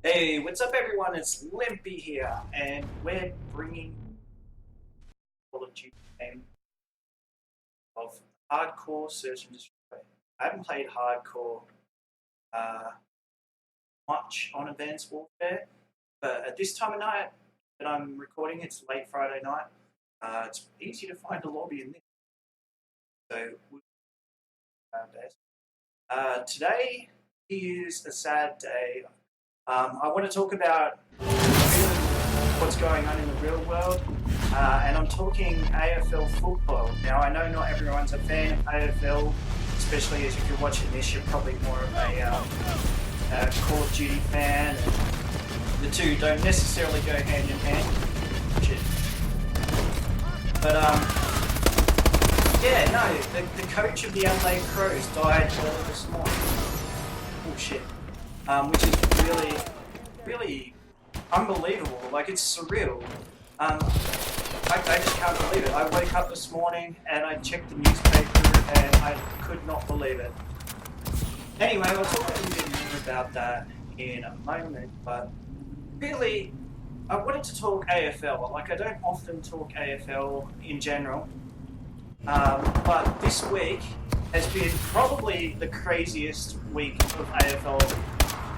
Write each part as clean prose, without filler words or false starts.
Hey, what's up, everyone? It's Limpy here, and we're bringing Call of Duty game of hardcore search and destroy. I haven't played hardcore uh, much on Advanced Warfare, but at this time of night that I'm recording, it's late Friday night. It's easy to find a lobby in this, so we'll do our best. Today is a sad day. I want to talk about what's going on in the real world, and I'm talking AFL football. Now, I know not everyone's a fan of AFL, especially as if you're watching this, you're probably more of a Call of Duty fan. The two don't necessarily go hand in hand. Shit. But, yeah, no, the coach of the Adelaide Crows died early this morning. Oh, shit. Which is really unbelievable. Like, it's surreal. I just can't believe it. I woke up this morning and I checked the newspaper and I could not believe it. Anyway, I'll talk a little bit more about that in a moment, but really, I wanted to talk AFL. Like, I don't often talk AFL in general, but this week has been probably the craziest week of AFL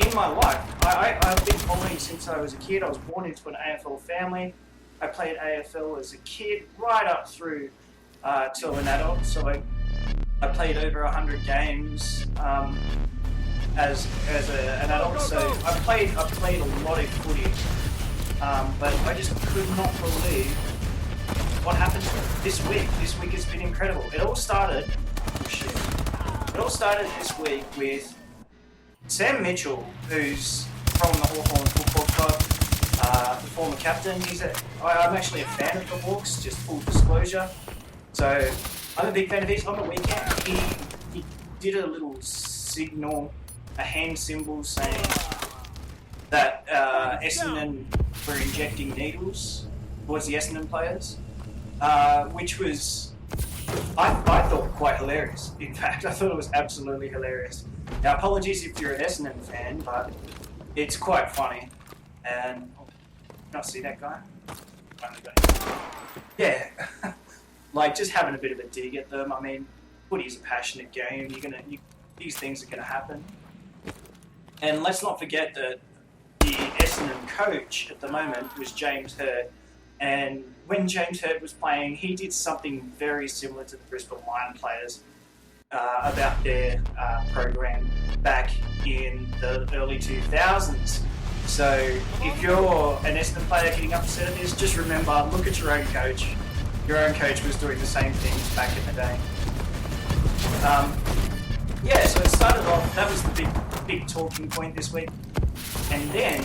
in my life. I've been following since I was a kid. I was born into an AFL family. I played AFL as a kid right up through till an adult. So I played over 100 games as an adult. So I played a lot of footy, but I just could not believe what happened this week. This week has been incredible. It all started this week with Sam Mitchell, who's from the Hawthorn Football Club, the former captain. I'm actually a fan of the Hawks, just full disclosure. So I'm a big fan of his. On the weekend, he did a little signal, a hand symbol saying that Essendon were injecting needles towards the Essendon players, which was, I thought, quite hilarious. In fact, I thought it was absolutely hilarious. Now, apologies if you're an Essendon fan, but it's quite funny. And can I see that guy? Yeah, like just having a bit of a dig at them. I mean, footy's a passionate game. These things are gonna happen. And let's not forget that the Essendon coach at the moment was James Hird. And when James Hird was playing, he did something very similar to the Brisbane Lion players about their program back in the early 2000s. So if you're an Essendon player getting upset at this, just remember, look at your own coach. Your own coach was doing the same things back in the day. Yeah, so it started off, that was the big talking point this week. And then,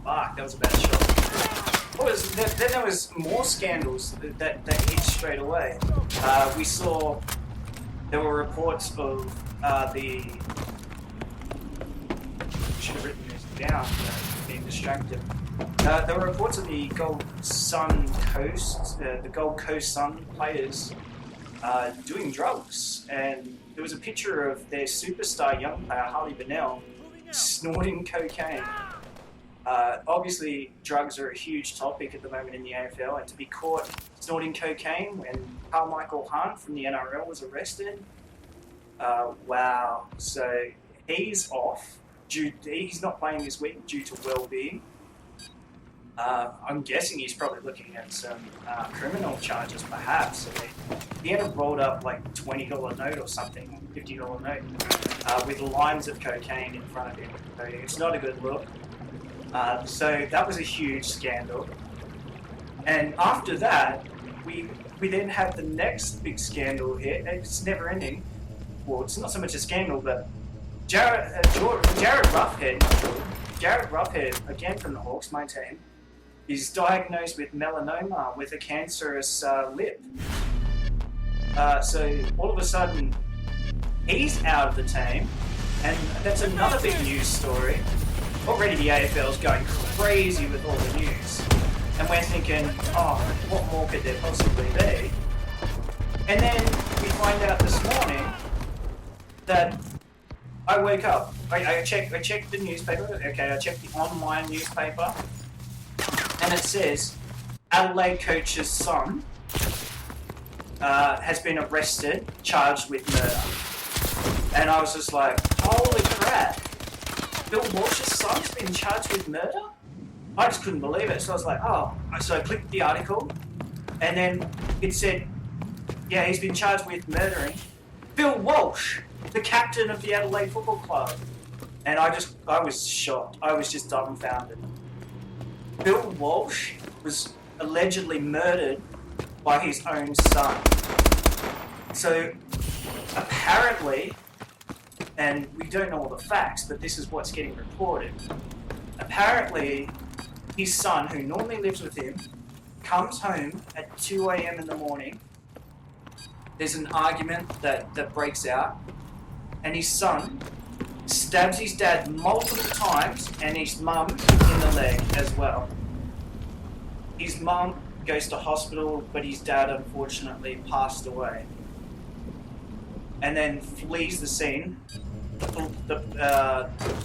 fuck, that was a bad shot. Then there was more scandals that hit straight away. We saw there were reports of the. Should have written this down. Being distracted. There were reports of the Gold Coast Sun players doing drugs, and there was a picture of their superstar young player Harley Bennell snorting cocaine. Obviously, drugs are a huge topic at the moment in the AFL, and to be caught snorting cocaine when Carmichael Hunt from the NRL was arrested, wow. So he's off. He's not playing this week due to well-being. I'm guessing he's probably looking at some criminal charges, perhaps. I mean, he had a rolled up like $20 note or something, $50 note, with lines of cocaine in front of him. So it's not a good look. So that was a huge scandal. And after that, we then had the next big scandal here. It's never ending. Well, it's not so much a scandal, but Jared Roughhead, again from the Hawks, my team, is diagnosed with melanoma, with a cancerous lip. So all of a sudden, he's out of the team, and that's another big news story. Already the AFL is going crazy with all the news. And we're thinking, oh, what more could there possibly be? And then we find out this morning that I wake up. I check the newspaper. Okay, I check the online newspaper, and it says Adelaide coach's son has been arrested, charged with murder. And I was just like, holy crap! Phil Walsh's son's been charged with murder? I just couldn't believe it. So I was like, oh. So I clicked the article, and then it said, yeah, he's been charged with murdering Phil Walsh, the captain of the Adelaide Football Club. And I was shocked. I was just dumbfounded. Phil Walsh was allegedly murdered by his own son. So apparently, and we don't know all the facts, but this is what's getting reported. Apparently, his son, who normally lives with him, comes home at 2 a.m. in the morning. There's an argument that breaks out, and his son stabs his dad multiple times and his mum in the leg as well. His mum goes to hospital, but his dad unfortunately passed away. And then flees the scene.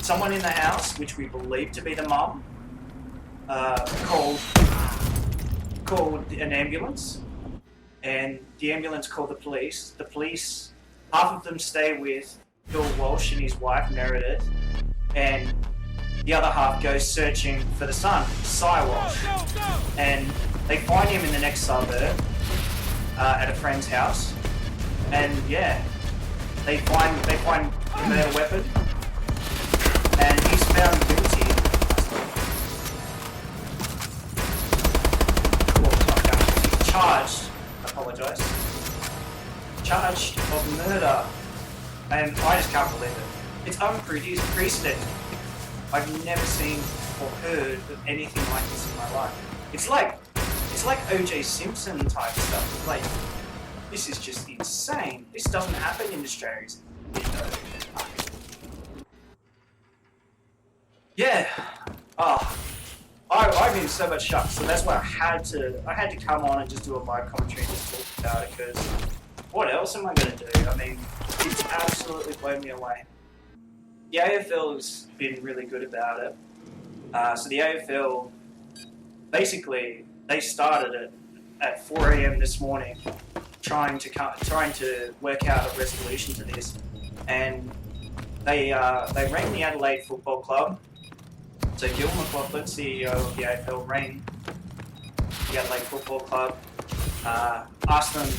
Someone in the house, which we believe to be the mum, called an ambulance, and the ambulance called the police. The police, half of them stay with Phil Walsh and his wife Meredith, and the other half goes searching for the son, Cy Walsh, and they find him in the next suburb at a friend's house, and yeah, they find the murder weapon, and he's found guilty. He's charged. Charged of murder, and I just can't believe it. It's unprecedented. I've never seen or heard of anything like this in my life. It's like O.J. Simpson type stuff. Like, this is just insane. This doesn't happen in Australia. Yeah. Oh, I'm in so much shock. So that's why I had to come on and just do a live commentary and just talk about it, because what else am I going to do? I mean, it's absolutely blown me away. The AFL's been really good about it. So the AFL, basically, they started it at 4 a.m. this morning, trying to work out a resolution to this, and they rang the Adelaide Football Club. So Gil McLaughlin, CEO of the AFL, rang the Adelaide Football Club, asked them,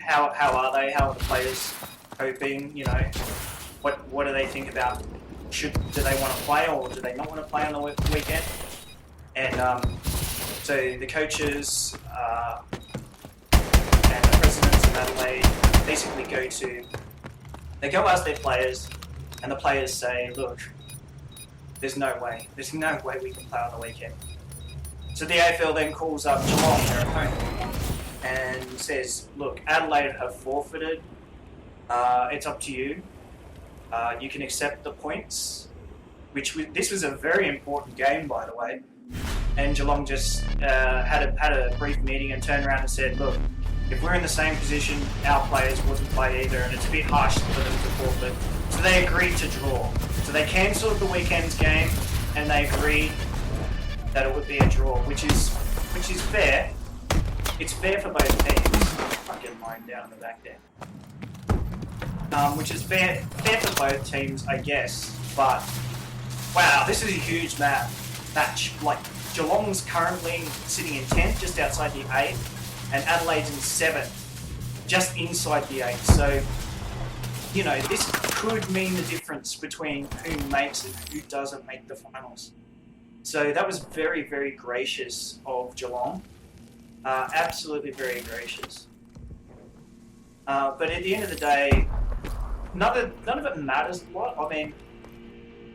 how are they? How are the players coping? What do they think about? Do they want to play or do they not want to play on the weekend? And so the coaches and the presidents of Adelaide basically go ask their players, and the players say, look, there's no way we can play on the weekend. So the AFL then calls up Geelong, their opponent, and says, look, Adelaide have forfeited, it's up to you. You can accept the points, this was a very important game, by the way. And Geelong just had a brief meeting and turned around and said, look, if we're in the same position, our players wouldn't play either, and it's a bit harsh for them to forfeit. So they agreed to draw. So they cancelled the weekend's game, and they agreed that it would be a draw, which is fair. It's fair for both teams. Fucking lying down in the back there. Which is fair for both teams, I guess. But wow, this is a huge match. Like, Geelong's currently sitting in 10th, just outside the 8th, and Adelaide's in 7th, just inside the 8th. So, this could mean the difference between who makes and who doesn't make the finals. So that was very, very gracious of Geelong. Absolutely very gracious. But at the end of the day, none of it matters a lot. I mean,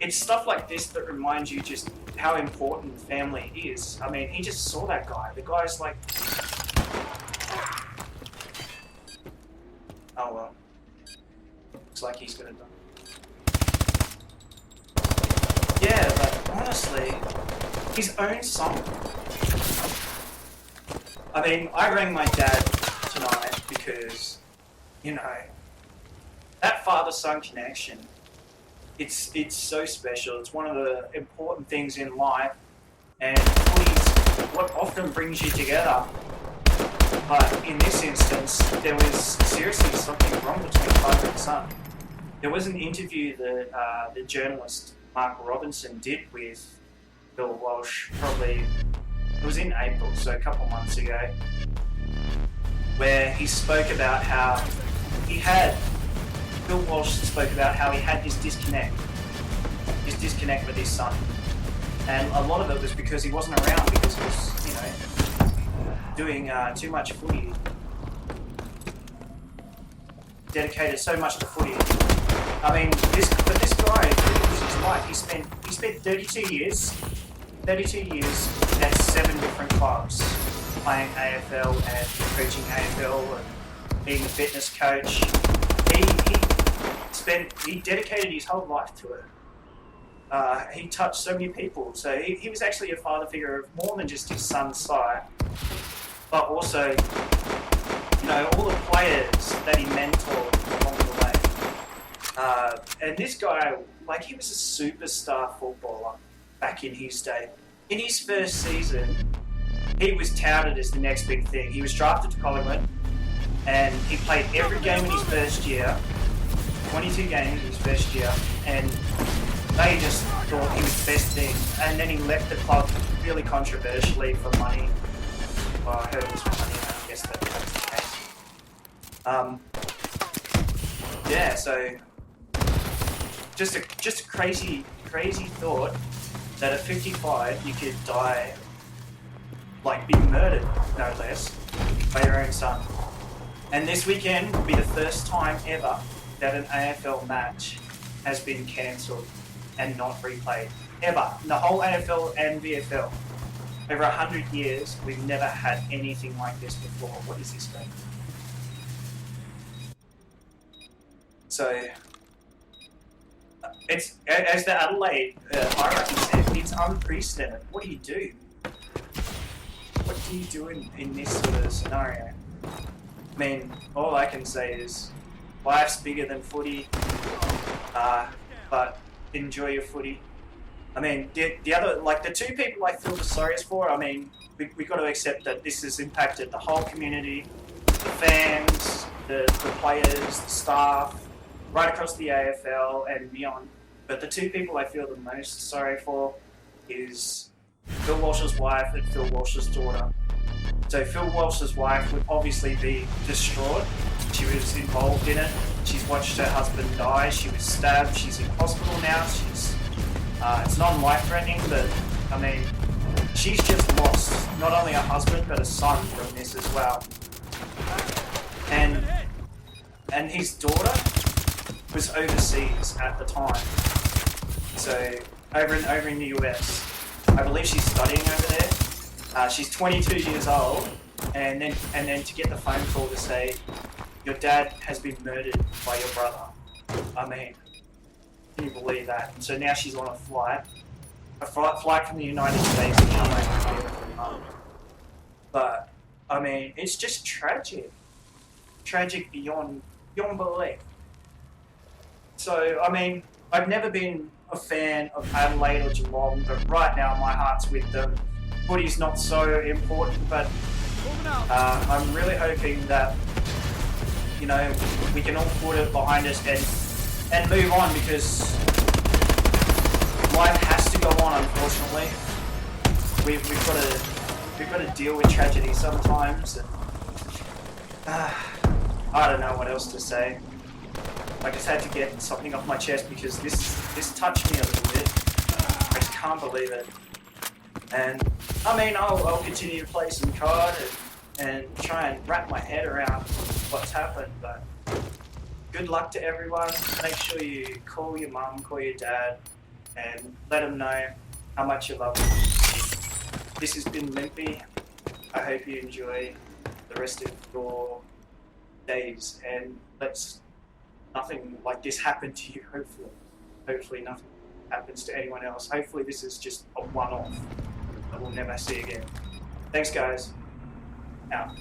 it's stuff like this that reminds you just how important family is. I mean, he just saw that guy. The guy's like, oh well. Looks like he's gonna die. Yeah, but honestly, his own son. I mean, I rang my dad tonight because, that father-son connection it's so special. It's one of the important things in life, and footy's what often brings you together. But in this instance, there was seriously something wrong between father and son. There was an interview that the journalist Mark Robinson did with Phil Walsh, probably, it was in April, so a couple months ago, where he spoke about how Phil Walsh spoke about how he had this disconnect with his son. And a lot of it was because he wasn't around, because he was, doing too much footy. Dedicated so much to footy. I mean, this guy, it was his life. He spent 32 years at 7 different clubs, playing AFL and coaching AFL and being a fitness coach. He dedicated his whole life to it. He touched so many people. So he was actually a father figure of more than just his son's side, but also, all the players that he mentored along the way. And this guy, he was a superstar footballer back in his day. In his first season, he was touted as the next big thing. He was drafted to Collingwood, and he played every game in his first year, 22 games in his first year, and they just thought he was the best thing. And then he left the club really controversially for money. Well, I heard it was for money, and I guess that's the case. So just a crazy thought that at 55 you could die, be murdered, no less, by your own son. And this weekend will be the first time ever that an AFL match has been cancelled and not replayed. Ever. In the whole AFL and VFL. Over 100 years, we've never had anything like this before. What is this thing? So, it's, as the Adelaide R.I.P said, it's unprecedented. What do you do? What do you do in this sort of scenario? I mean, all I can say is, life's bigger than footy, but enjoy your footy. I mean, the other, the two people I feel the sorriest for, I mean, we got to accept that this has impacted the whole community, the fans, the players, the staff, right across the AFL and beyond. But the two people I feel the most sorry for is Phil Walsh's wife and Phil Walsh's daughter. So Phil Walsh's wife would obviously be distraught. She was involved in it. She's watched her husband die. She was stabbed. She's in hospital now. It's not life-threatening, but I mean, she's just lost not only a husband but a son from this as well. And his daughter was overseas at the time, so over in the US. I believe she's studying over there. She's 22 years old, and then to get the phone call to say your dad has been murdered by your brother. I mean, can you believe that? So now she's on a flight from the United States to come over here for a month. But I mean, it's just tragic beyond belief. So I mean, I've never been a fan of Adelaide or Geelong, but right now my heart's with them. Footy's not so important, but I'm really hoping that we can all put it behind us and move on, because life has to go on. Unfortunately, we've got to deal with tragedy sometimes, and I don't know what else to say. I just had to get something off my chest because this touched me a little bit. I just can't believe it. And I mean, I'll continue to play some CoD and try and wrap my head around what's happened, but good luck to everyone. Make sure you call your mum, call your dad, and let them know how much you love them. This has been Limpy. I hope you enjoy the rest of your days, and let's nothing like this happen to you, hopefully. Hopefully nothing happens to anyone else. Hopefully this is just a one-off that we'll never see again. Thanks guys. Out.